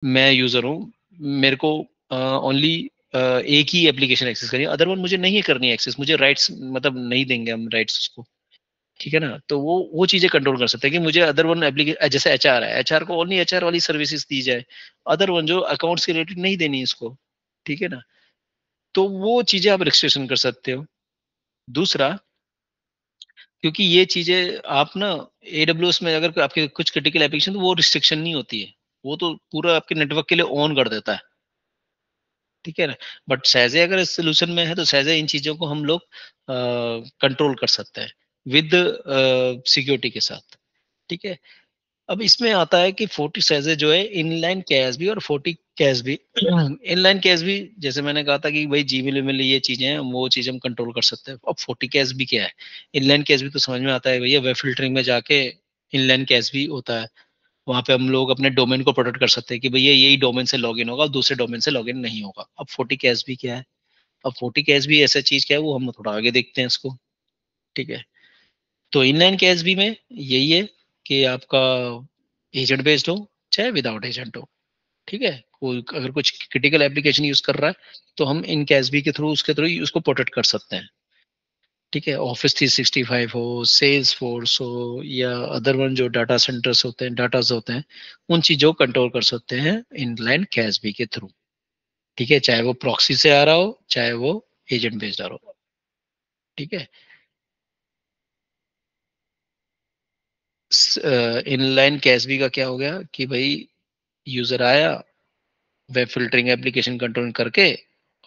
मैं यूजर हूँ, मेरे को ओनली एक ही एप्लीकेशन एक्सेस करनी है, अदर वन मुझे नहीं करनी है एक्सेस, मुझे राइट्स मतलब नहीं देंगे हम राइट्स उसको, ठीक है ना। तो वो चीजें कंट्रोल कर सकते हैं कि मुझे अदर वन एप्लीकेशन, जैसे एचआर है, एचआर को ओनली एचआर वाली सर्विसेज दी जाए, अदर वन जो अकाउंट्स के रिलेटेड नहीं देनी इसको, ठीक है ना। तो वो चीजें आप रिस्ट्रिक्शन कर सकते हो। दूसरा, क्योंकि ये चीजें आप ना AWS में अगर आपके कुछ क्रिटिकल एप्लीकेशन, तो वो रिस्ट्रिक्शन नहीं होती है, वो तो पूरा आपके नेटवर्क के लिए ऑन कर देता है, ठीक है ना। बट सहजे अगर इस सोल्यूशन में है तो सहजे इन चीजों को हम लोग कंट्रोल कर सकते हैं विद सिक्योरिटी के साथ, ठीक है। अब इसमें आता है कि 40 सहजे जो है इनलाइन कैश भी और 40 कैश भी। इनलाइन कैश भी जैसे मैंने कहा था कि भाई जीमेल में ये चीजें हैं, वो चीज हम कंट्रोल कर सकते हैं। अब 40 कैश भी क्या है? इनलाइन कैश भी तो समझ में आता है भैया, वेब फिल्टरिंग में जाके इनलाइन कैश भी होता है, वहां पे हम लोग अपने डोमेन को प्रोटेक्ट कर सकते हैं कि भैया यही डोमेन से लॉगिन होगा और दूसरे डोमेन से लॉगिन नहीं होगा। अब 40 कैश भी क्या है? अब 40 कैश भी ऐसा चीज क्या है, वो हम थोड़ा आगे देखते हैं इसको, ठीक है। तो इनलाइन कैश भी में यही है कि आपका एजेंट बेस्ड हो चाहे विदाउट एजेंट हो, ठीक है। कोई अगर कुछ क्रिटिकल एप्लीकेशन यूज कर रहा है तो हम इन कैश भी के थ्रू उसके थ्रू उसको प्रोटेक्ट कर सकते हैं, ठीक है। ऑफिस 365 हो, सेल्स फोर्स हो, या अदर वन जो डाटा सेंटर्स होते हैं, डाटास होते हैं, उन चीजों को कंट्रोल कर सकते हैं इनलाइन कैश भी के थ्रू, ठीक है। चाहे वो प्रॉक्सी से आ रहा हो, चाहे वो एजेंट बेस्ड आ रहा हो, ठीक है। इनलाइन कैश भी का क्या हो गया कि भाई यूजर आया, वेब फिल्टरिंग एप्लीकेशन कंट्रोल करके,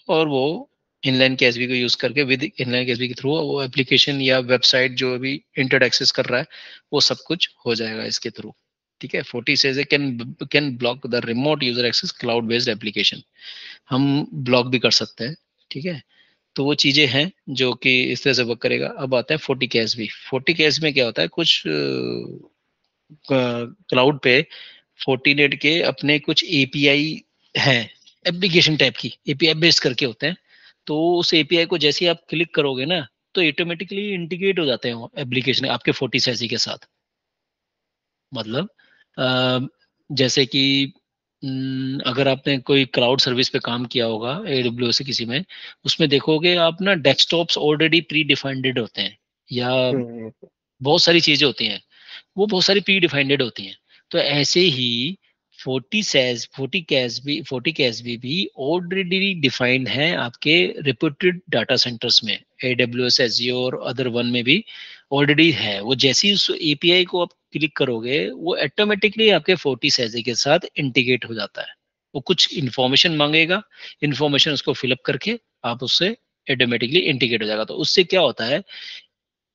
और वो इनलाइन कैशबी को यूज करके विद इनलाइन कैशबी के थ्रू वो एप्लीकेशन या वेबसाइट जो अभी इंटरनेट एक्सेस कर रहा है, वो सब कुछ हो जाएगा इसके थ्रू, ठीक है। 40 SASE can block the remote user access cloud based application, हम ब्लॉक भी कर सकते हैं, ठीक है। तो वो चीजें हैं जो कि इस तरह से वर्क करेगा। अब आता है 40 कैश भी। 40 कैश में क्या होता है, कुछ क्लाउड पे फोर्टीनेट के अपने कुछ एपीआई हैं, एप्लीकेशन टाइप की एपीआई बेस्ड करके होते हैं। तो उस एपीआई को जैसे ही आप क्लिक करोगे ना, तो ऑटोमेटिकली इंटीग्रेट हो जाते हैं एप्लीकेशन आपके 40 एसी के साथ। मतलब अ, जैसे कि अगर आपने कोई क्लाउड सर्विस पे काम किया होगा AWS से किसी में, उसमें देखोगे आप ना डेस्कटॉप्स ऑलरेडी प्री डिफाइंडेड होते हैं, या हम्म। बहुत सारी चीजें होती हैं, वो बहुत सारी प्री डिफाइंडेड होती हैं। तो ऐसे ही 40 कैश भी ऑलरेडी डिफाइंड है आपके रिप्यूटेड डाटा सेंटर्स में, AWS एज़्योर अदर वन में भी ऑलरेडी है। वो जैसे ही उस एपीआई को आप क्लिक करोगे, वो ऑटोमेटिकली आपके 40 सैजे के साथ इंटीग्रेट हो जाता है। वो कुछ इंफॉर्मेशन मांगेगा, इंफॉर्मेशन उसको फिलअप करके आप उससे ऑटोमेटिकली इंटीग्रेट हो जाएगा। तो उससे क्या होता है,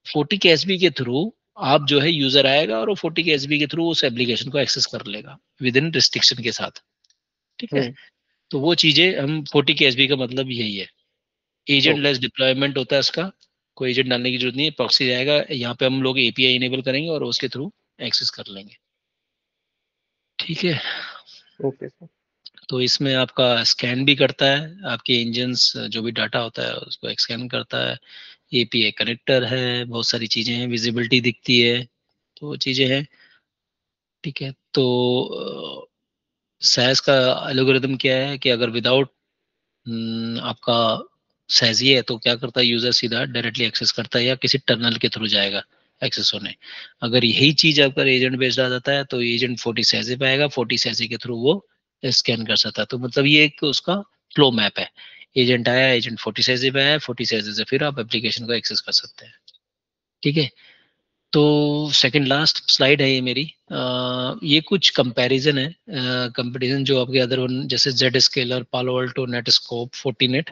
40 के एसबी के थ्रू आप जो है यूजर आएगा और वो 40 के एसबी के थ्रू उस एप्लीकेशन को एक्सेस कर लेगा विद इन रिस्ट्रिक्शन के साथ, ठीक है। हम्म। तो वो चीजें हम 40 के एसबी का मतलब यही है। Agent okay. लेस डिप्लॉयमेंट होता है इसका, कोई एजेंट डालने की जरूरत नहीं है, प्रॉक्सी जाएगा, यहाँ पे हम लोग एपीआई इनेबल करेंगे और उसके थ्रू एक्सेस कर लेंगे, ठीक है। Okay sir. तो इसमें आपका स्कैन भी करता है, आपके इंजन्स जो भी डाटा होता है उसको स्कैन करता है, एपीआई कनेक्टर है, बहुत सारी चीजें हैं, विजिबिलिटी दिखती है, तो वो चीजें हैं, ठीक है। तो सैस का एल्गोरिदम क्या है कि अगर विदाउट आपका सैज ये है तो क्या करता है, यूजर सीधा डायरेक्टली एक्सेस करता है या किसी टनल के थ्रू जाएगा एक्सेस होने। अगर यही चीज अगर एजेंट बेस्ड आ जाता है तो एजेंट 40 सैजे पे आएगा, 40 सैजे के थ्रू वो स्कैन कर सकता है। तो मतलब ये एक उसका फ्लो मैप है, एजेंट आया, एजेंट 40 सैजे पे आया, 40 सैजे से फिर आप एप्लीकेशन को एक्सेस कर सकते हैं, ठीक है। तो सेकंड लास्ट स्लाइड है ये मेरी। ये कुछ कंपैरिजन है, कंपैरिजन जो आपके अदर वन जैसे Zscaler, Palo Alto, Netskope, Fortinet,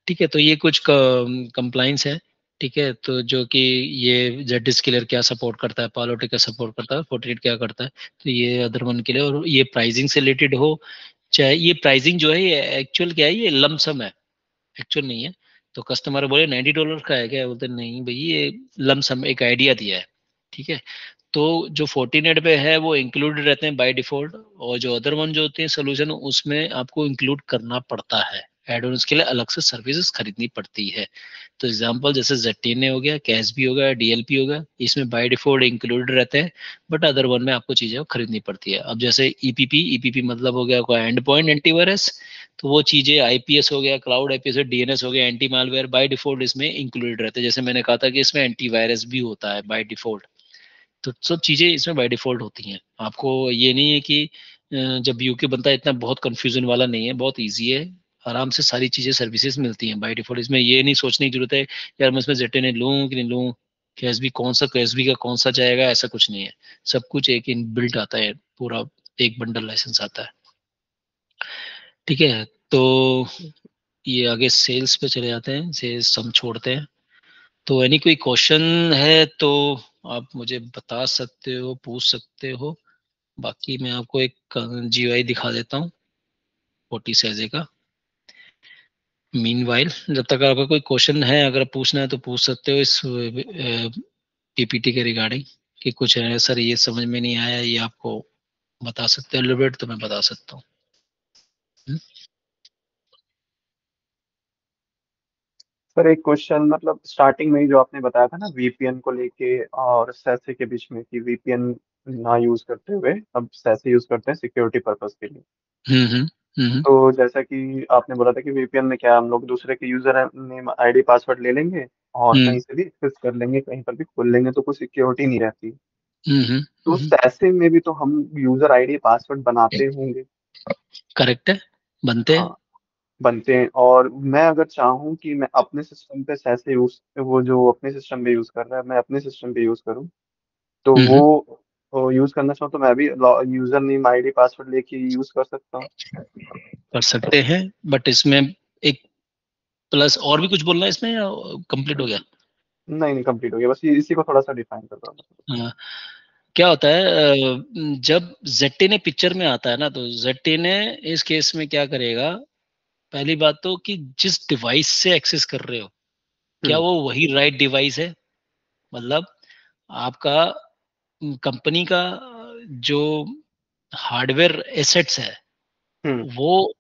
ठीक है। तो ये कुछ कंप्लाइंस है, ठीक है। तो जो कि ये जेड स्केलर क्या सपोर्ट करता है, पालो अल्टो क्या सपोर्ट करता है, फोर्टीनेट क्या करता है, तो ये अदर वन के लिए। और ये प्राइसिंग से रिलेटेड हो, चाहे ये प्राइसिंग जो है ये एक्चुअल क्या है, ये लमसम है, एक्चुअल नहीं है। तो कस्टमर बोले $90 का है क्या, बोलते नहीं भाई ये लमसम एक आइडिया दिया है, ठीक है। तो जो फोर्टीनेट पे है वो इंक्लूडेड रहते हैं बाय डिफॉल्ट, और जो अदर वन जो होते हैं सोल्यूशन उसमें आपको इंक्लूड करना पड़ता है, एड ऑन के लिए अलग से सर्विसेज खरीदनी पड़ती है। तो एग्जांपल जैसे ZTNA हो गया, कैश भी हो गया, DLP हो गया, इसमें बाय डिफॉल्ट इंक्लूडेड रहते हैं, बट अदर वन में आपको चीजें खरीदनी पड़ती है। अब जैसे EPP मतलब हो गया कोई एंड पॉइंट एंटीवायरस, तो वो चीजें IPS हो गया, क्लाउड IPS, DNS हो गया, एंटी मालवेयर, बाय डिफॉल्ट इसमें इंक्लूडेड रहते हैं। जैसे मैंने कहा था कि इसमें एंटीवायरस भी होता है बाय डिफॉल्ट। तो सब चीजें इसमें बाय डिफॉल्ट होती हैं। आपको ये नहीं है कि जब यूके बनता है, इतना बहुत कंफ्यूजन वाला नहीं है, बहुत इजी है। आराम से सारी चीजें सर्विसेज मिलती हैं बाय डिफॉल्ट। इसमें ये नहीं सोचने की जरूरत है यार मैं इसमें ZTNA लूँ कि नहीं लूँ, कैसबी कौन सा, कैसबी का कौन सा जाएगा, ऐसा कुछ नहीं है। सब कुछ एक इन बिल्ट आता है, पूरा एक बंडल लाइसेंस आता है। ठीक है, तो ये आगे सेल्स पे चले जाते हैं, सेल्स हम छोड़ते हैं। तो एनी कोई क्वेश्चन है तो आप मुझे बता सकते हो, पूछ सकते हो। बाकी मैं आपको एक GUI दिखा देता हूँ फोर्टी साइजे का। मीनवाइल जब तक आपका कोई क्वेश्चन है, अगर पूछना है तो पूछ सकते हो इस PPT के रिगार्डिंग, कि कुछ है सर ये समझ में नहीं आया, ये आपको बता सकते हो एलिब्रेट, तो मैं बता सकता हूँ। सर एक क्वेश्चन, मतलब स्टार्टिंग में ही जो आपने बताया था ना वीपीएन को लेके और सैसे के बीच में, कि वीपीएन ना यूज करते हुए अब सैसे यूज करते हैं सिक्योरिटी पर्पस के लिए। हम्म हम्म हम्म तो जैसा कि आपने बोला था कि वीपीएन में क्या हम लोग दूसरे के यूजर नेम आईडी पासवर्ड ले लेंगे और हम्म कहीं से भी एक्सेस कर लेंगे, कहीं पर भी खोल लेंगे, तो कोई सिक्योरिटी नहीं रहती। तो हम्म। सैसे में भी तो हम यूजर आईडी पासवर्ड बनाते होंगे। करेक्ट है, बनते हैं। हाँ, बनते हैं। और मैं अगर चाहूँ कि मैं अपने सिस्टम पे सैसे यूज, वो जो अपने सिस्टम पे यूज कर रहा है मैं अपने सिस्टम पे यूज करूँ, तो हम्म। वो यूज करना चाहूँ तो मैं भी यूजर नेम आईडी पासवर्ड लेके यूज कर सकता हूँ। कर सकते हैं, बट इसमें एक प्लस और भी कुछ बोलना है इसमें, या कंप्लीट हो गया? नहीं नहीं, कंप्लीट हो गया, बस इसी को थोड़ा सा डिफाइन कर रहा हूँ। हाँ, क्या होता है जब ZTNA पिक्चर में आता है ना, तो ZTNA इस केस में क्या करेगा, पहली बात तो कि जिस डिवाइस से एक्सेस कर रहे हो, क्या हम्म वो वही राइट डिवाइस है। मतलब आपका कंपनी का जो हार्डवेयर एसेट्स है, हम्म वो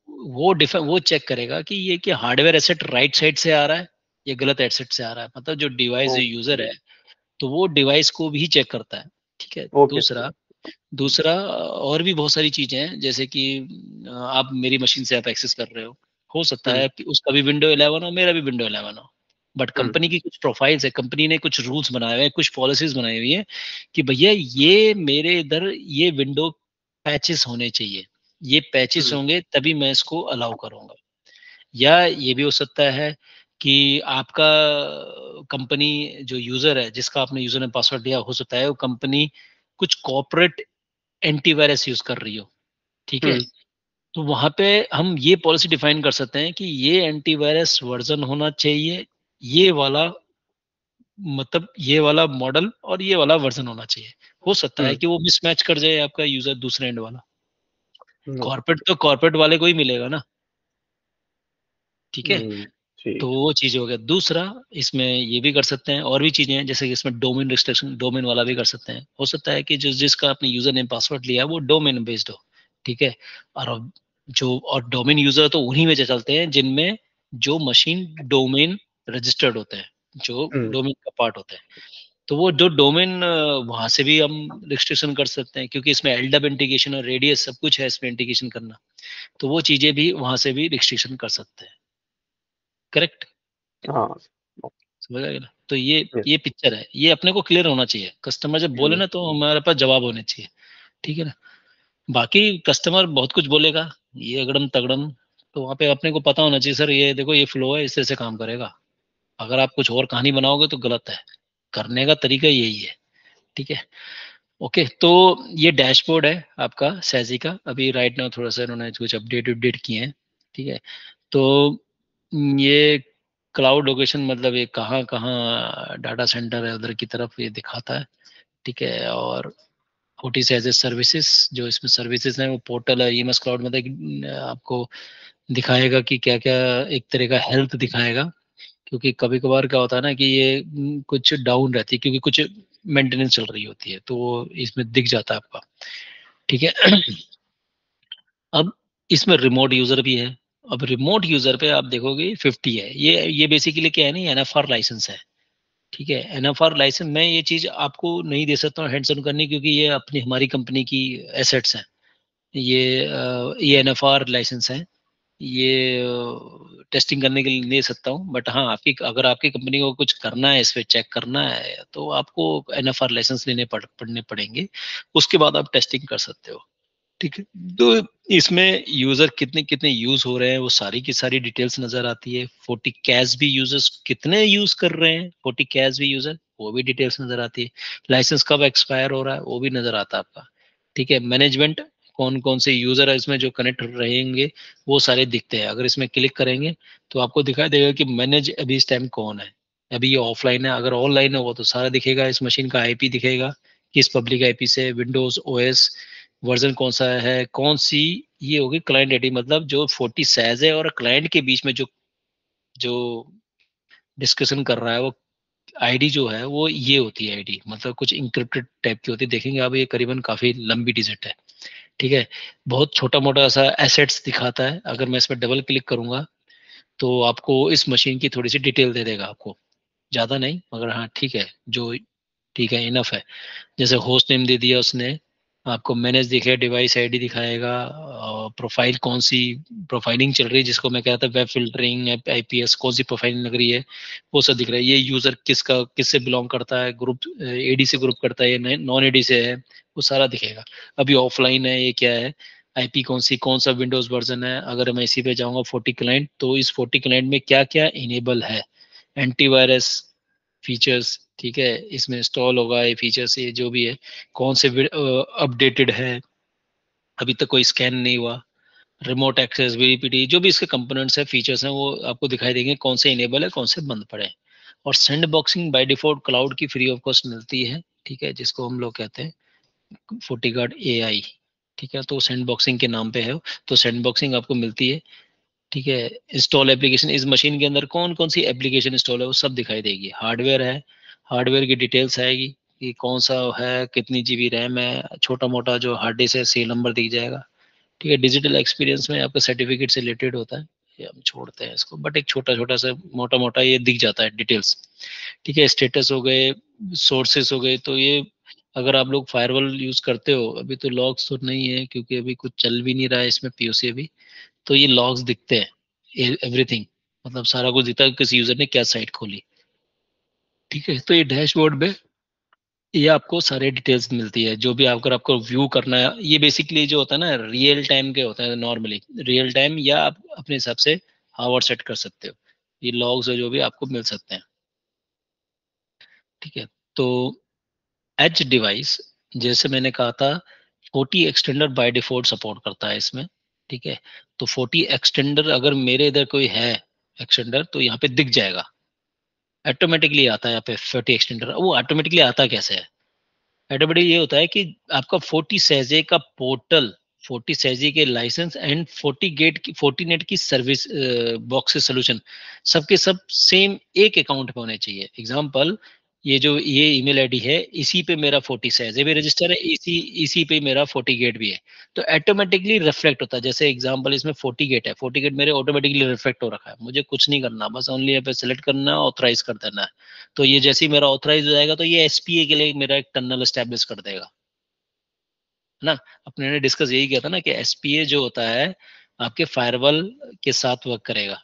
वो चेक करेगा कि ये कि हार्डवेयर एसेट राइट साइड से आ रहा है या गलत एसेट से आ रहा है। मतलब जो डिवाइस, जो यूजर ओके। है, तो वो डिवाइस को भी चेक करता है। ठीक है। Okay sir. दूसरा दूसरा और भी बहुत सारी चीजें हैं, जैसे कि आप मेरी मशीन से आप एक्सेस कर रहे हो सकता हम्म है कि उसका भी Windows 11 हो, मेरा भी Windows 11 हो, बट हम्म कंपनी की कुछ प्रोफाइल्स है, कंपनी ने कुछ रूल्स बनाए हुए हैं, कुछ पॉलिसीज बनाई हुई है कि भैया ये मेरे इधर ये विंडो पैचेस होने चाहिए, ये पैचेस हम्म होंगे तभी मैं इसको अलाउ करूंगा। या ये भी हो सकता है कि आपका कंपनी जो यूजर है, जिसका आपने यूजर ने पासवर्ड दिया, हो सकता है वो कंपनी कुछ कॉर्पोरेट एंटीवायरस यूज कर रही हो। ठीक है। हम्म तो वहां पे हम ये पॉलिसी डिफाइन कर सकते हैं कि ये एंटीवायरस वर्जन होना चाहिए, ये वाला, मतलब ये वाला मॉडल और ये वाला वर्जन होना चाहिए। हो सकता है हम्म कि वो मिसमैच कर जाए आपका यूजर दूसरे एंड वाला। हम्म कॉर्पोरेट तो कॉर्पोरेट वाले को ही मिलेगा ना। ठीक है। तो ठीक है। वो चीज हो गया। दूसरा, इसमें ये भी कर सकते हैं, और भी चीजें हैं, जैसे कि इसमें डोमेन रिस्ट्रिक्शन, डोमेन वाला भी कर सकते हैं। हो सकता है कि जिसका आपने यूजर नेम पासवर्ड लिया है वो डोमेन बेस्ड हो। ठीक है। और और डोमेन यूजर तो उन्हीं में से चलते हैं जिनमें जो मशीन डोमेन रजिस्टर्ड होते हैं, जो हम्म डोमेन का पार्ट होता है। तो वो जो डोमेन, वहां से भी हम रिस्ट्रिक्शन कर सकते हैं, क्योंकि इसमें एलडब इंटीग्रेशन और रेडियस सब कुछ है इसमें इंटीग्रेशन करना। तो वो चीजें भी वहां से भी रिस्ट्रिक्शन कर सकते हैं। करेक्ट। हाँ। समझ आ गया ना? तो ये यस। ये पिक्चर है, ये अपने को क्लियर होना चाहिए। कस्टमर जब बोले हम्म ना, तो हमारे पास जवाब होने चाहिए। ठीक है ना। बाकी कस्टमर बहुत कुछ बोलेगा, ये अगड़म तगड़म, तो वहां पे अपने को पता होना चाहिए सर ये देखो ये फ्लो है, इस तरह से काम करेगा। अगर आप कुछ और कहानी बनाओगे तो गलत है, करने का तरीका यही है। ठीक है। ओके, तो ये डैशबोर्ड है आपका सैजी का। अभी राइट नाउ थोड़ा सा इन्होंने कुछ अपडेट किए हैं। ठीक है। तो ये क्लाउड लोकेशन, मतलब ये कहाँ कहाँ डाटा सेंटर है उधर की तरफ ये दिखाता है। ठीक है। और ओटीसी एज ए सर्विसेज, जो इसमें सर्विसेज हैं, वो पोर्टल है ईएमएस क्लाउड, मतलब कि आपको दिखाएगा कि क्या क्या, एक तरह का हेल्थ दिखाएगा। क्योंकि कभी कभार क्या होता है ना कि ये कुछ डाउन रहती है, क्योंकि कुछ मेंटेनेंस चल रही होती है, तो वो इसमें दिख जाता है आपका। ठीक है। अब इसमें रिमोट यूजर भी है। अब रिमोट यूजर पे आप देखोगे 50 है। ये बेसिकली क्या है ना, एनएफआर लाइसेंस है, ठीक है। एनएफआर लाइसेंस मैं ये चीज आपको नहीं दे सकता हूँ हैंड्स ऑन करने, क्योंकि ये अपनी हमारी कंपनी की एसेट्स हैं। ये एनएफआर लाइसेंस है, ये टेस्टिंग करने के लिए दे सकता हूँ। बट हाँ, आपकी अगर आपकी कंपनी को कुछ करना है, इस पे चेक करना है, तो आपको एनएफआर लाइसेंस लेने पड़ने पड़ेंगे। उसके बाद आप टेस्टिंग कर सकते हो, ठीक है। तो इसमें यूजर कितने कितने यूज हो रहे हैं वो सारी की सारी डिटेल्स नजर आती है। 40 कैश भी यूजर्स कितने यूज कर रहे हैं, 40 कैश भी यूजर, वो भी डिटेल्स नजर आती है। लाइसेंस कब एक्सपायर हो रहा है वो भी नजर आता है आपका, ठीक है। मैनेजमेंट, कौन कौन से यूजर है इसमें जो कनेक्ट रहेंगे, वो सारे दिखते हैं। अगर इसमें क्लिक करेंगे तो आपको दिखाई देगा कि मैनेज अभी इस टाइम कौन है। अभी ये ऑफलाइन है, अगर ऑनलाइन है वो तो सारा दिखेगा। इस मशीन का आईपी दिखेगा, किस पब्लिक आईपी से, विंडोज ओएस वर्जन कौन सा है, कौन सी। ये होगी क्लाइंट आईडी, मतलब जो 40 सैज है और क्लाइंट के बीच में जो जो डिस्कशन कर रहा है, वो आईडी जो है वो ये होती है आईडी, मतलब कुछ इंक्रिप्टेड टाइप की होती है। देखेंगे आप, ये करीबन काफी लंबी डिजिट है, ठीक है। बहुत छोटा मोटा सा एसेट्स दिखाता है। अगर मैं इस पर डबल क्लिक करूंगा तो आपको इस मशीन की थोड़ी सी डिटेल दे देगा आपको, ज्यादा नहीं मगर हाँ ठीक है, जो ठीक है, इनफ है। जैसे होस्ट नेम दे दिया उसने, आपको मैनेज दिखेगा, डिवाइस आईडी दिखाएगा, प्रोफाइल कौन सी प्रोफाइलिंग चल रही है, जिसको मैं कहता वेब फिल्टरिंग, आईपीएस, कौन सी प्रोफाइलिंग लग रही है, वो सब दिख रहा है। ये यूजर किसका किससे बिलोंग करता है, ग्रुप एडी से ग्रुप करता है या नॉन एडी से है, वो सारा दिखेगा। अभी ऑफलाइन है, ये क्या है, आईपी कौन सा विंडोज वर्जन है। अगर मैं इसी पे जाऊंगा 40 क्लाइंट, तो इस 40 क्लाइंट में क्या क्या इनेबल है, एंटीवायरस फीचर्स, ठीक है, इसमें इंस्टॉल होगा ये फीचर्स, ये जो भी है, कौन से अपडेटेड है, अभी तक कोई स्कैन नहीं हुआ, रिमोट एक्सेस, वीपीटी, जो भी इसके कंपोनेंट्स है, फीचर्स हैं, वो आपको दिखाई देंगे कौन से इनेबल है, कौन से बंद पड़े हैं। और sand boxing by default cloud की फ्री ऑफ कॉस्ट मिलती है, ठीक है, जिसको हम लोग कहते हैं फोर्टिगार्ड एआई, ठीक है। तो सैंड बॉक्सिंग के नाम पे है, तो सैंड बॉक्सिंग आपको मिलती है, ठीक है। इंस्टॉल एप्लीकेशन, इस मशीन के अंदर कौन कौन सी एप्लीकेशन इंस्टॉल है वो सब दिखाई देगी। हार्डवेयर है, हार्डवेयर की डिटेल्स आएगी कि कौन सा है, कितनी जीबी रैम है, छोटा मोटा जो हार्ड डिस्क है सीरियल नंबर दिख जाएगा, ठीक है। डिजिटल एक्सपीरियंस में आपका सर्टिफिकेट से रिलेटेड होता है, ये हम छोड़ते हैं इसको, बट एक छोटा छोटा सा मोटा मोटा ये दिख जाता है डिटेल्स, ठीक है। स्टेटस हो गए, सोर्सेस हो गए, तो ये अगर आप लोग फायरवॉल यूज करते हो, अभी तो लॉग्स तो नहीं है क्योंकि अभी कुछ चल भी नहीं रहा है इसमें पीओसी अभी, तो ये लॉग्स दिखते हैं, एवरीथिंग, मतलब सारा कुछ दिखता है किसी यूजर ने क्या साइट खोली, ठीक है। तो ये डैशबोर्ड में ये आपको सारे डिटेल्स मिलती है, जो भी अगर आपको व्यू करना है। ये बेसिकली जो होता है ना, रियल टाइम के होता है नॉर्मली, रियल टाइम, या आप अपने हिसाब से हावर सेट कर सकते हो। ये लॉग्स है जो भी आपको मिल सकते हैं, ठीक है। तो एज डिवाइस, जैसे मैंने कहा था, 40 एक्सटेंडर बाय डिफॉल्ट सपोर्ट करता है इसमें, ठीक है। तो 40 एक्सटेंडर अगर मेरे इधर कोई है एक्सटेंडर, तो यहाँ पे दिख जाएगा, ऑटोमेटिकली आता है यहाँ पे 40 एक्सटेंडर। वो ऑटोमेटिकली आता कैसे है, ऑटोमेटिक ये होता है कि आपका 40 सैजे का पोर्टल, 40 सैजे के लाइसेंस एंड 40 गेट की 40 नेट की सर्विस बॉक्स सोल्यूशन, सबके सब सेम एक अकाउंट पे होने चाहिए। एग्जांपल, ये ईमेल आईडी है, इसी पे मेरा 40 सैजे भी रजिस्टर है, इसी इसी पे मेरा 40 गेट भी है, तो ऑटोमेटिकली रिफ्लेक्ट होता है। जैसे एग्जांपल, इसमें 40 गेट है, 40 गेट मेरे ऑटोमेटिकली रिफ्लेक्ट हो रखा है, मुझे कुछ नहीं करना, बस ओनली यहाँ पे सेलेक्ट करना है, ऑथराइज कर देना है। तो ये जैसे ही मेरा ऑथराइज हो जाएगा, तो ये एसपीए के लिए मेरा एक टनल स्टैब्लिश कर देगा, है ना। अपने ने डिस्कस यही किया था ना कि एसपीए जो होता है आपके फायरवॉल के साथ वर्क करेगा,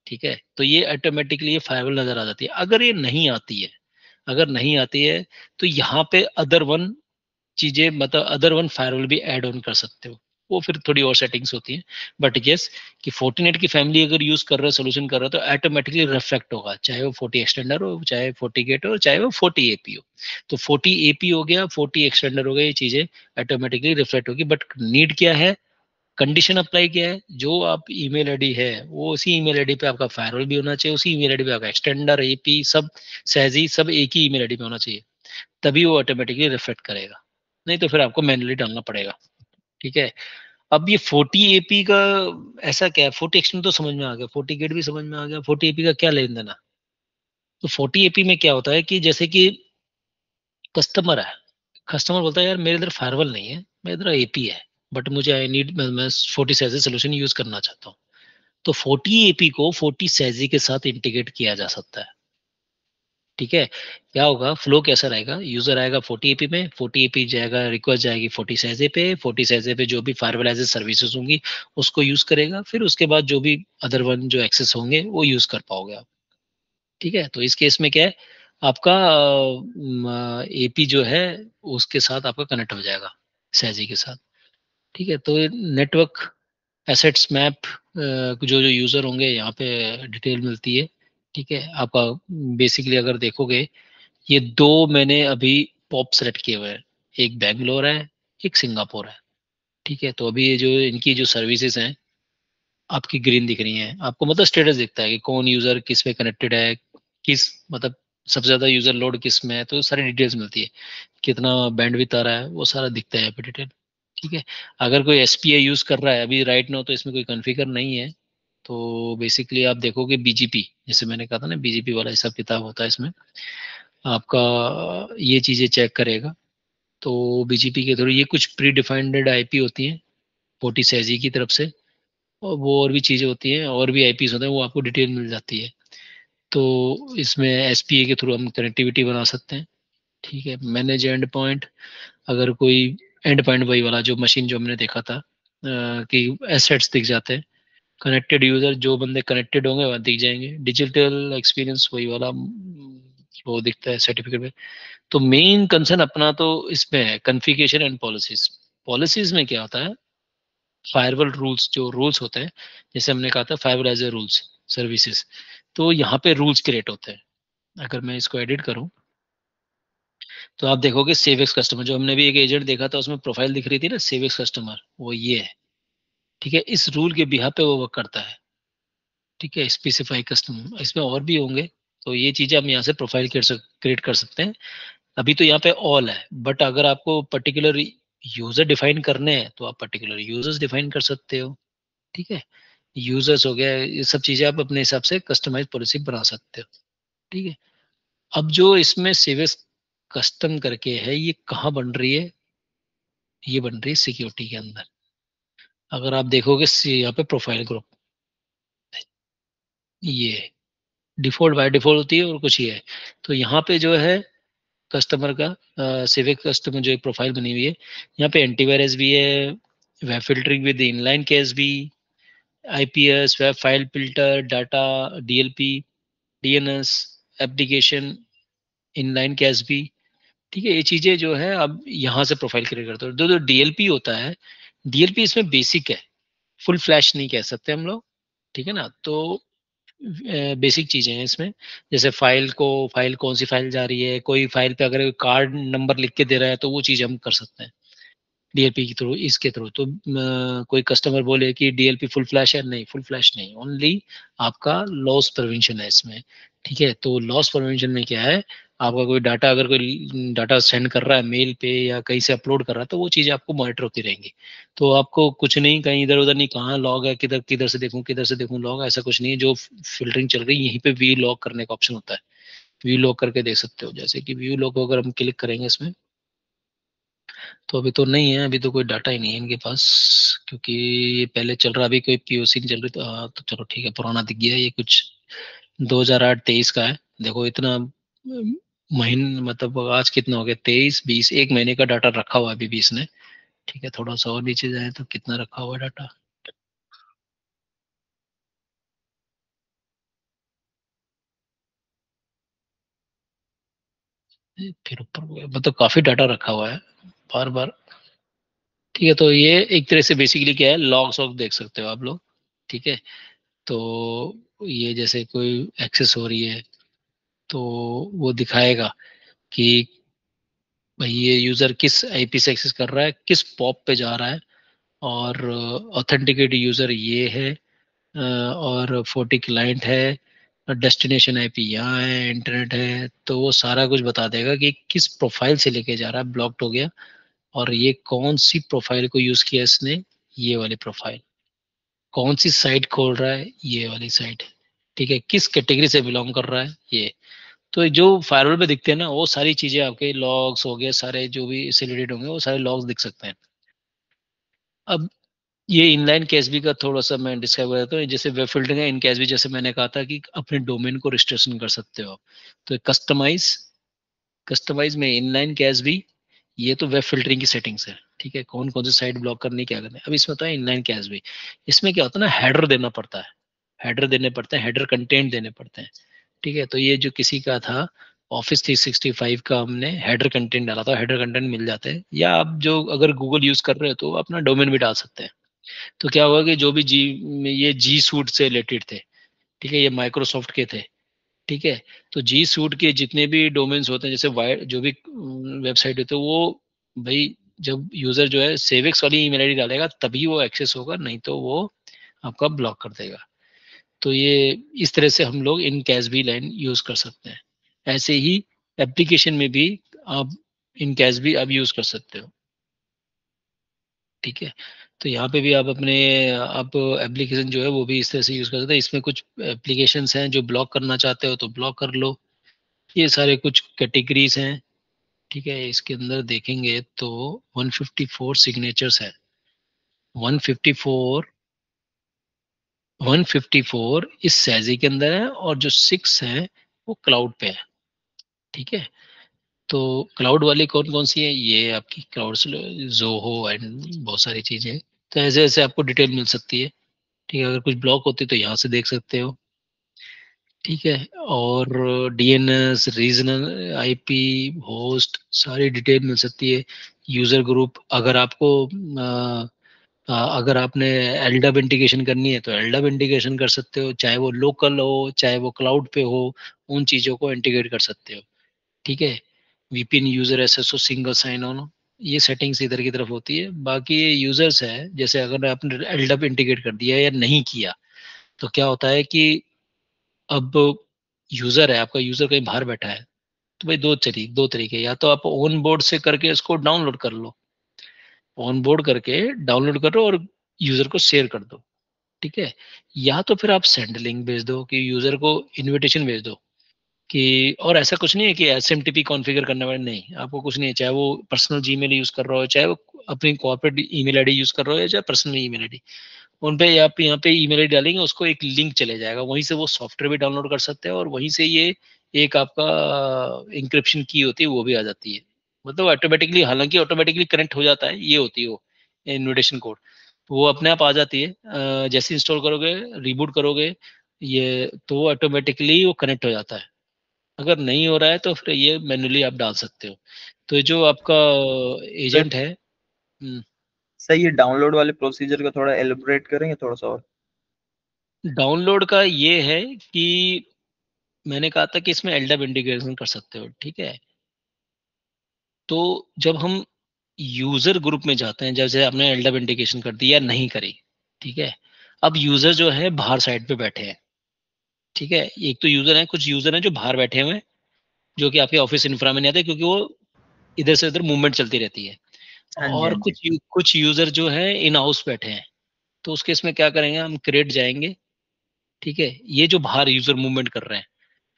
ठीक है। तो ये ऑटोमेटिकली ये फायरवॉल नजर आ जाती है। अगर ये नहीं आती है, अगर नहीं आती है, तो यहाँ पे अदर वन चीजें, मतलब अदर वन फायरवॉल भी ऐड ऑन कर सकते हो, वो फिर थोड़ी और सेटिंग्स होती हैं। बट यस, कि फोर्टिनेट की फैमिली अगर यूज कर रहे हो, सोल्यूशन कर रहे हो, तो ऑटोमेटिकली रिफ्लेक्ट होगा, चाहे वो 40 एक्सटेंडर हो, चाहे 40 गेट हो, चाहे वो 40 एपी हो। तो 40 एपी हो गया, 40 एक्सटेंडर हो गया, ये चीजें ऑटोमेटिकली रिफ्लेक्ट होगी। बट नीड क्या है, कंडीशन अप्लाई किया है, जो आप ईमेल आईडी है वो उसी ईमेल आईडी पे आपका फायरवॉल भी होना चाहिए, उसी ईमेल आईडी पे आपका एक्सटेंडर, एपी, सब सहजी सब एक ही ईमेल आईडी पे होना चाहिए, तभी वो ऑटोमेटिकली रिफ्लेक्ट करेगा। नहीं तो फिर आपको मैनुअली डालना पड़ेगा, ठीक है। अब ये 40 एपी का ऐसा क्या है, 40 एक्सटेंड तो समझ में आ गया, 40 गेट भी समझ में आ गया, 40 एपी का क्या लेन देना। तो 40 एपी में क्या होता है कि जैसे कि कस्टमर है, कस्टमर बोलता है यार मेरे इधर फायरवॉल नहीं है, मेरे इधर एपी है, बट मुझे आई नीड, मैं 40 एज ए सोल्यूशन यूज करना चाहता हूँ, तो 40 एपी को 40 सैजी के साथ इंटीग्रेट किया जा सकता है। ठीक है, क्या होगा, फ्लो कैसा रहेगा, यूजर आएगा 40 एपी में, 40 एपी जाएगा, रिक्वेस्ट जाएगी 40 सैजे पे, 40 सैजे पे जो भी फायरवॉल एज ए सर्विसेज होंगी उसको यूज करेगा, फिर उसके बाद जो भी अदर वन जो एक्सेस होंगे वो यूज कर पाओगे आप। ठीक है, तो इस केस में क्या है, आपका एपी जो है उसके साथ आपका कनेक्ट हो जाएगा सैजी के साथ। ठीक है, तो नेटवर्क एसेट्स मैप जो जो यूजर होंगे यहाँ पे डिटेल मिलती है। ठीक है, आपका बेसिकली अगर देखोगे ये दो मैंने अभी पॉप सेलेक्ट किए हुए हैं, एक बैंगलोर है, एक सिंगापुर है। ठीक है, तो अभी ये जो इनकी जो सर्विसेज हैं आपकी ग्रीन दिख रही हैं, आपको मतलब स्टेटस दिखता है कि कौन यूजर किस में कनेक्टेड है, किस मतलब सबसे ज्यादा यूजर लोड किस में है, तो सारी डिटेल्स मिलती है, कितना बैंडविड्थ आ रहा है वो सारा दिखता है यहाँ पे डिटेल। ठीक है, अगर कोई एसपीआई यूज कर रहा है अभी राइट नाउ तो इसमें कोई कॉन्फ़िगर नहीं है, तो बेसिकली आप देखोगे बीजीपी, जैसे मैंने कहा था ना बीजीपी वाला हिसाब किताब होता है इसमें, आपका ये चीजें चेक करेगा। तो बीजीपी के थ्रू ये कुछ प्री डिफाइंड आईपी होती हैं 40 सैजी की तरफ से, और वो और भी चीजें होती हैं, और भी आईपीस होते हैं, वो आपको डिटेल मिल जाती है। तो इसमें एसपीए के थ्रू हम कनेक्टिविटी बना सकते हैं। ठीक है, मैनेज एंड पॉइंट, अगर कोई एंड पॉइंट वही वाला जो मशीन जो हमने देखा था कि एसेट्स दिख जाते हैं, कनेक्टेड यूजर जो बंदे कनेक्टेड होंगे वह दिख जाएंगे, डिजिटल एक्सपीरियंस वही वाला वो दिखता है सर्टिफिकेट में। तो मेन कंसर्न अपना तो इसमें है कॉन्फ़िगरेशन एंड पॉलिसीज। पॉलिसीज में क्या होता है, फायरवॉल रूल्स जो रूल्स होते हैं, जैसे हमने कहा था firewall as a rules services, तो यहाँ पे रूल्स क्रिएट होते हैं। अगर मैं इसको एडिट करूं तो आप देखोगे सेव एक्स कस्टमर, जो हमने भी एक एजेंट देखा था उसमें प्रोफाइल दिख रही थी ना सेव एक्स कस्टमर, वो ये है। ठीक है, इस रूल के बिहाफ पे वो वर्क करता है। ठीक है, स्पेसिफाई कस्टमर, इसमें और भी होंगे, तो ये चीजें हम यहाँ से प्रोफाइल क्रिएट कर सकते हैं। अभी तो यहाँ पे ऑल है, बट अगर आपको पर्टिकुलर यूजर डिफाइन करने हैं तो आप पर्टिकुलर यूजर्स डिफाइन कर सकते हो। ठीक है, यूजर्स हो गया, ये सब चीजें आप अपने हिसाब से कस्टमाइज पॉलिसी बना सकते हो। ठीक है, अब जो इसमें सेवेस कस्टम करके है ये कहाँ बन रही है, ये बन रही है सिक्योरिटी के अंदर। अगर आप देखोगे यहाँ पे प्रोफाइल ग्रुप, ये डिफॉल्ट बाय डिफॉल्ट होती है और कुछ ये है, तो यहाँ पे जो है कस्टमर का सिविक कस्टमर जो एक प्रोफाइल बनी हुई है, यहाँ पे एंटीवायरस भी है, वेब फिल्टरिंग विद इनलाइन केस भी, IPS, web file filter, data, DLP, DNS, application inline कैश भी। ठीक है, ये चीजें जो है अब यहाँ से प्रोफाइल क्रिएट करते हो। जो जो डीएलपी होता है, डीएलपी इसमें बेसिक है, फुल फ्लैश नहीं कह सकते हम लोग। ठीक है ना, तो बेसिक चीजें हैं इसमें, जैसे फाइल कौन सी फाइल जा रही है, कोई फाइल पे अगर कार्ड नंबर लिख के दे रहा है तो वो चीज हम कर सकते हैं डीएलपी के थ्रू, इसके थ्रू। तो कोई कस्टमर बोले कि डीएलपी फुल फ्लैश है, नहीं फुल फ्लैश नहीं, ओनली आपका लॉस प्रिवेंशन है इसमें। ठीक है, तो लॉस प्रिवेंशन में क्या है, आपका कोई डाटा अगर कोई डाटा सेंड कर रहा है मेल पे या कहीं से अपलोड कर रहा है तो वो चीज़ें आपको मॉनिटर होती रहेंगी। तो आपको कुछ नहीं, कहीं इधर उधर नहीं, कहाँ लॉग है, किधर किधर से देखूं, किधर से देखूं लॉग, ऐसा कुछ नहीं है। जो फिल्टरिंग चल रही है यहीं पे व्यू लॉग करने का ऑप्शन होता है, व्यू लॉग करके देख सकते हो। जैसे कि व्यू लॉग को अगर हम क्लिक करेंगे इसमें, तो अभी तो नहीं है, अभी तो कोई डाटा ही नहीं है इनके पास, क्योंकि ये पहले चल रहा, अभी कोई पीओसी नहीं चल रही, तो चलो ठीक है, पुराना दिख गया, ये कुछ 2008-23 का है। देखो इतना महीन मतलब आज कितना हो गया, 23-20, एक महीने का डाटा रखा हुआ है अभी भी इसने। ठीक है, थोड़ा सा और नीचे जाए तो कितना रखा हुआ है डाटा, फिर ऊपर मतलब काफी डाटा रखा हुआ है बार बार। ठीक है, तो ये एक तरह से बेसिकली क्या है, लॉग्स ऑफ देख सकते हो आप लोग। ठीक है, तो ये जैसे कोई एक्सेस हो रही है तो वो दिखाएगा कि भाई ये यूजर किस आईपी से एक्सेस कर रहा है, किस पॉप पे जा रहा है, और ऑथेंटिकेट यूजर ये है, और 40 क्लाइंट है, डेस्टिनेशन आईपी यहाँ है, इंटरनेट है, तो वो सारा कुछ बता देगा कि किस प्रोफाइल से लेके जा रहा है, ब्लॉक्ड हो गया, और ये कौन सी प्रोफाइल को यूज किया इसने, ये वाली प्रोफाइल, कौन सी साइट खोल रहा है, ये वाली साइट। ठीक है, किस कैटेगरी से बिलोंग कर रहा है ये। तो जो फायरवॉल पे दिखते हैं ना वो सारी चीजें आपके लॉग्स हो गए, सारे जो भी इससे रिलेटेड होंगे वो सारे लॉग्स दिख सकते हैं। अब ये इनलाइन कैशबी का थोड़ा सा मैं डिस्क्राइब कर देता हूँ। जैसे वेब फिल्टरिंग है, इन कैशबी जैसे मैंने कहा था कि अपने डोमेन को रिस्ट्रिक्शन कर सकते हो। तो कस्टमाइज, कस्टमाइज में इनलाइन कैशबी, ये तो वेब फिल्टरिंग की सेटिंग्स है। ठीक है, कौन कौन सी साइट ब्लॉक करनी क्या करना है। अब इसमें होता है इनलाइन कैशबी, इसमें क्या होता है ना, हेडर देना पड़ता है, हेडर देने पड़ते हैं, हेडर कंटेंट देने पड़ते हैं। ठीक है, तो ये जो किसी का था ऑफिस 365 का, हमने हेडर कंटेंट डाला था, हेडर कंटेंट मिल जाते हैं। या आप जो अगर गूगल यूज कर रहे हो तो अपना डोमेन भी डाल सकते हैं। तो क्या होगा कि जो भी ये जी सूट से रिलेटेड थे, ठीक है, ये माइक्रोसॉफ्ट के थे। ठीक है, तो जी सूट के जितने भी डोमेन्स होते हैं, जैसे वाइड जो भी वेबसाइट होते हैं, वो भाई जब यूजर जो है सेवेक्स वाली ईमेल आईडी डालेगा तभी वो एक्सेस होगा, नहीं तो वो आपका ब्लॉक कर देगा। तो ये इस तरह से हम लोग इन कैश भी लाइन यूज कर सकते हैं। ऐसे ही एप्लीकेशन में भी आप इन कैश भी आप यूज कर सकते हो। ठीक है, तो यहाँ पे भी आप अपने आप एप्लीकेशन जो है वो भी इस तरह से यूज कर सकते हैं। इसमें कुछ एप्लीकेशंस हैं जो ब्लॉक करना चाहते हो तो ब्लॉक कर लो। ये सारे कुछ कैटेगरीज हैं। ठीक है, इसके अंदर देखेंगे तो 154 सिग्नेचर्स है। 154, 154 इस सैजी के अंदर है, और जो 6 है वो क्लाउड पे है। ठीक है, तो क्लाउड वाली कौन कौन सी है, ये आपकी क्लाउड जोहो एंड बहुत सारी चीजें हैं। तो ऐसे ऐसे आपको डिटेल मिल सकती है। ठीक है, अगर कुछ ब्लॉक होती है तो यहाँ से देख सकते हो। ठीक है, और डीएनएस, रीजनल आईपी, होस्ट, सारी डिटेल मिल सकती है। यूजर ग्रुप, अगर आपको अगर आपने एलडब इंटीग्रेशन करनी है तो एलडब इंटीग्रेशन कर सकते हो, चाहे वो लोकल हो चाहे वो क्लाउड पे हो, उन चीज़ों को इंटीग्रेट कर सकते हो। ठीक है, VPN, user SSO, single sign on, ये सेटिंग्स इधर की तरफ होती है। बाकी ये यूजर्स है, जैसे अगर आपने एलडब इंटीग्रेट कर दिया या नहीं किया तो क्या होता है कि अब यूजर है आपका, यूजर कहीं बाहर बैठा है, तो भाई दो तरीके, या तो आप ऑन बोर्ड से करके इसको डाउनलोड कर लो, ऑन बोर्ड करके डाउनलोड करो और यूजर को शेयर कर दो। ठीक है, या तो फिर आप सेंड लिंक भेज दो कि यूजर को इनविटेशन भेज दो कि, और ऐसा कुछ नहीं है कि एसएमटीपी कॉन्फ़िगर करने वाले, नहीं, आपको कुछ नहीं है, चाहे वो पर्सनल जीमेल यूज कर रहा हो, चाहे वो अपनी कॉर्पोरेट ईमेल आईडी यूज कर रहा हो, या चाहे पर्सनल ईमेल आईडी, उन पे आप यहाँ पे ईमेल आईडी डालेंगे, उसको एक लिंक चले जाएगा, वहीं से वो सॉफ्टवेयर भी डाउनलोड कर सकते हैं, और वहीं से ये एक आपका इंक्रिप्शन की होती है वो भी आ जाती है। मतलब ऑटोमेटिकली, हालांकि ऑटोमेटिकली कनेक्ट हो जाता है, ये होती है वो इनविटेशन कोड, वो अपने आप आ जाती है। जैसे इंस्टॉल करोगे, रिबूट करोगे, ये तो वो ऑटोमेटिकली वो कनेक्ट हो जाता है। अगर नहीं हो रहा है तो फिर ये मैन्युअली आप डाल सकते हो। तो जो आपका सर, एजेंट है। सर ये डाउनलोड वाले प्रोसीजर का थोड़ा एलिब्रेट करेंगे थोड़ा सा और। डाउनलोड का ये है कि मैंने कहा था कि इसमें एलडब इंटीग्रेशन कर सकते हो। ठीक है, तो जब हम यूजर ग्रुप में जाते हैं, जैसे आपने एलडब इंटीग्रेशन कर दी या नहीं करी, ठीक है, अब यूजर जो है बाहर साइड पे बैठे हैं। ठीक है, एक तो यूजर है, कुछ यूजर हैं जो बाहर बैठे हुए हैं, जो कि आपके ऑफिस इंफ्रा में नहीं आते, क्योंकि वो इधर से उधर मूवमेंट चलती रहती है। हाँ जी, और हाँ जी। कुछ यूजर जो है इन हाउस बैठे हैं। तो उस केस में क्या करेंगे, हम क्रिएट जाएंगे। ठीक है, ये जो बाहर यूजर मूवमेंट कर रहे हैं,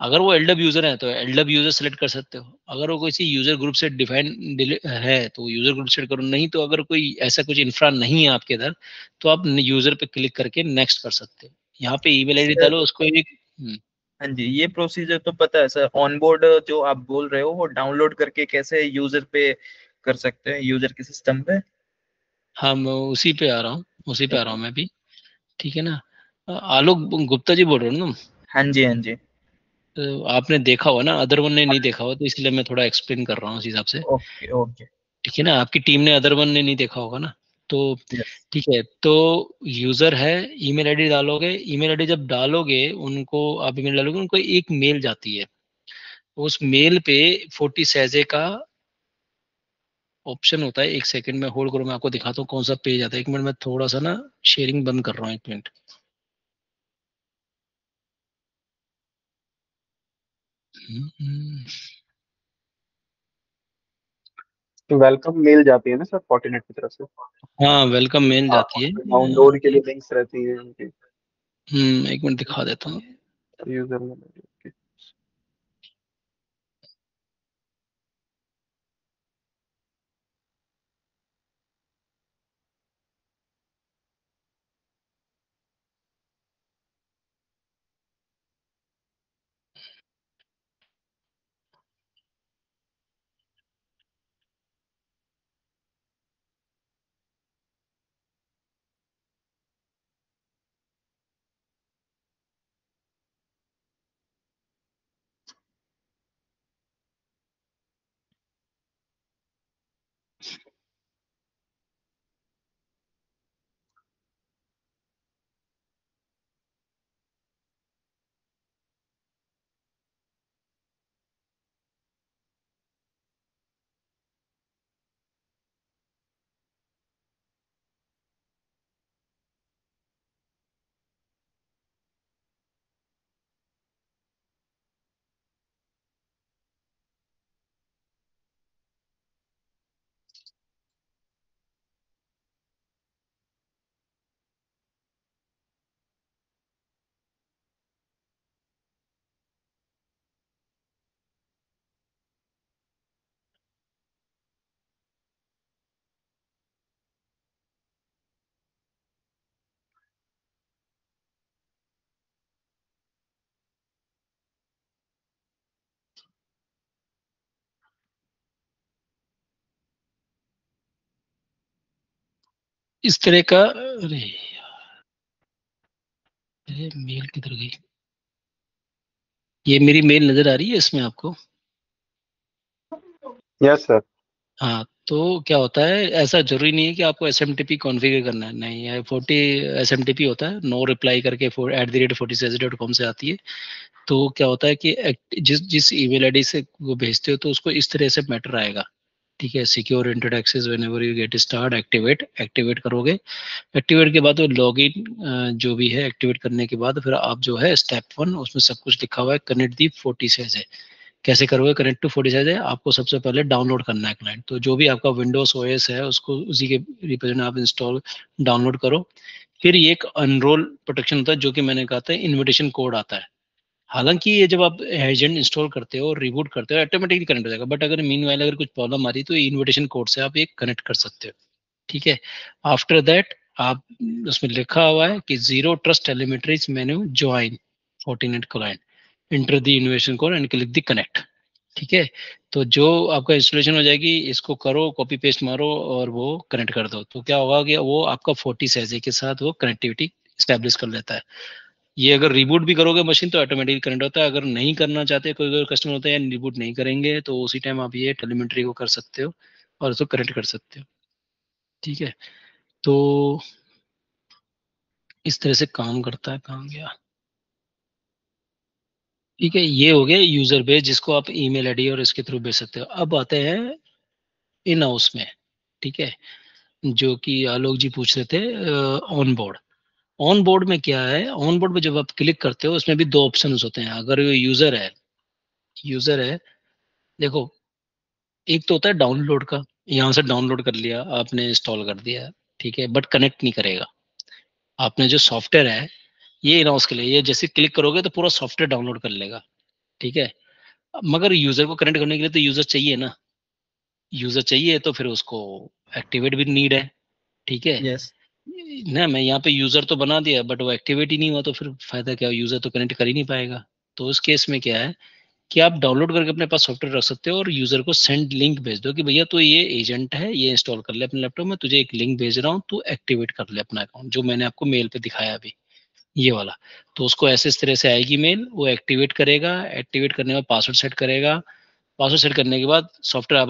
अगर वो एलडब यूजर है तो एलडब यूजर सेलेक्ट कर सकते हो। अगर वो किसी यूजर ग्रुप से डिफाइन है तो यूजर ग्रुप सेलेक्ट करो, नहीं तो अगर कोई ऐसा कुछ इंफ्रा नहीं है आपके इधर, तो आप यूजर पे क्लिक करके नेक्स्ट कर सकते हो। यहाँ पे ईमेल आईडी सर, डालो, उसको एक हाँ जी, ये प्रोसीजर तो पता है सर। ऑनबोर्ड जो आप बोल रहे हो वो डाउनलोड करके कैसे यूजर पे कर सकते हैं, यूजर के सिस्टम पे? हम उसी पे आ रहा हूँ, उसी पे आ रहा हूँ मैं भी। ठीक है ना, आलोक गुप्ता जी बोल रहे हो ना तुम? हाँ जी, हाँ जी। तो आपने देखा होगा ना, अदर वन ने नहीं देखा हो, तो इसलिए मैं थोड़ा एक्सप्लेन कर रहा हूँ उस हिसाब से। Okay, okay. ठीक है ना, आपकी टीम ने अदर वन ने नहीं देखा होगा ना, तो यस। ठीक है। तो यूजर है, ईमेल आईडी डालोगे, ईमेल आईडी जब डालोगे उनको, आप ईमेल डालोगे उनको एक मेल जाती है। उस मेल पे 40 सैजे का ऑप्शन होता है। एक सेकंड में होल्ड करो, मैं आपको दिखाता हूँ कौन सा पेज आता है। एक मिनट, मैं थोड़ा सा ना शेयरिंग बंद कर रहा हूँ, एक मिनट। वेलकम मेल जाती है ना सर, फॉर्टिनेट की तरफ से? हाँ, वेलकम मेल हाँ, जाती है। डाउनलोड के लिए लिंक्स रहती हैं उनकी। एक मिनट दिखा देता हूँ। यूजर में। इस तरह का, अरे अरे मेल किधर गई? ये मेरी मेल नजर आ रही है इसमें आपको? Yes sir. हाँ, तो क्या होता है, ऐसा जरूरी नहीं है कि आपको S M T P configure करना है, नहीं है 40 एस एम टी पी होता है, नो रिप्लाई करके @40cc.com से आती है। तो क्या होता है कि जिस जिस ईमेल आईडी से वो भेजते हो तो उसको इस तरह से मैटर आएगा, ठीक है। Secure internet access whenever you get start, activate activate करोगे। एक्टिवेट के बाद वो लॉगिन जो भी है, एक्टिवेट करने के बाद फिर आप जो है स्टेप 1 उसमें सब कुछ लिखा हुआ है, कनेक्ट दी 40 से। कैसे करोगे कनेक्ट टू 40 है? आपको सबसे पहले डाउनलोड करना है क्लाइंट, तो जो भी आपका विंडोज ओएस है उसको उसी के रिप्रेजेंट आप इंस्टॉल डाउनलोड करो। फिर ये एक अनरोल प्रोटेक्शन होता है, जो कि मैंने कहा था इनविटेशन कोड आता है। हालांकि ये जब आप एजेंट इंस्टॉल करते हो और रिबूट करते हो ऑटोमेटिकली कनेक्ट हो जाएगा, बट अगर मीनवाइल अगर कुछ प्रॉब्लम आ रही है तो इनविटेशन कोड से आप ये कनेक्ट कर सकते हो, ठीक है। आफ्टर दैट आप, उसमें लिखा हुआ है कि zero trust telemetries menu join Fortinet client, enter the invitation code and click the connect, ठीक है। तो जो आपका इंस्टॉलेशन हो जाएगी, इसको करो, कॉपी पेस्ट मारो और वो कनेक्ट कर दो, तो क्या होगा कि वो आपका 40 सहजे के साथ वो कनेक्टिविटी स्टैब्लिश कर लेता है। ये अगर रिबूट भी करोगे मशीन तो ऑटोमेटिकली कनेक्ट होता है। अगर नहीं करना चाहते, कोई कोई कस्टमर होता है रिबूट नहीं करेंगे, तो उसी टाइम आप ये टेलीमेट्री को कर सकते हो और उसको कनेक्ट कर सकते हो, ठीक है। तो इस तरह से काम करता है। काम गया, ठीक है। ये हो गया यूजर बेस, जिसको आप ईमेल आईडी और इसके थ्रू भेज सकते हो। अब आते हैं इन हाउस में, ठीक है, जो कि आलोक जी पूछ रहे थे। ऑन बोर्ड, ऑन बोर्ड में क्या है, ऑन बोर्ड में जब आप क्लिक करते हो उसमें भी दो ऑप्शंस होते हैं। अगर यूजर है, देखो, एक तो होता है डाउनलोड का, यहाँ से डाउनलोड कर लिया आपने, इंस्टॉल कर दिया, ठीक है, बट कनेक्ट नहीं करेगा। आपने जो सॉफ्टवेयर है ये इन हाउस के लिए, ये जैसे क्लिक करोगे तो पूरा सॉफ्टवेयर डाउनलोड कर लेगा, ठीक है। मगर यूजर को कनेक्ट करने के लिए तो यूजर चाहिए ना, यूजर चाहिए तो फिर उसको एक्टिवेट भी नीड है, ठीक है। यस। ना, मैं यहाँ पे यूजर तो बना दिया बट वो एक्टिवेट ही नहीं हुआ, तो फिर फायदा क्या, यूजर तो कनेक्ट कर ही नहीं पाएगा। तो उस केस में क्या है कि आप डाउनलोड करके अपने पास सॉफ्टवेयर रख सकते हो और यूजर को सेंड लिंक भेज दो कि भैया तो ये एजेंट है, ये इंस्टॉल कर ले अपने लैपटॉप में, तुझे एक लिंक भेज रहा हूँ, तू एक्टिवेट कर ले अपना अकाउंट, जो मैंने आपको मेल पे दिखाया अभी, ये वाला। तो उसको ऐसे इस तरह से आएगी मेल, वो एक्टिवेट करेगा, एक्टिवेट करने के बाद पासवर्ड सेट करेगा, पासवर्ड सेट करने के बाद सॉफ्टवेयर आप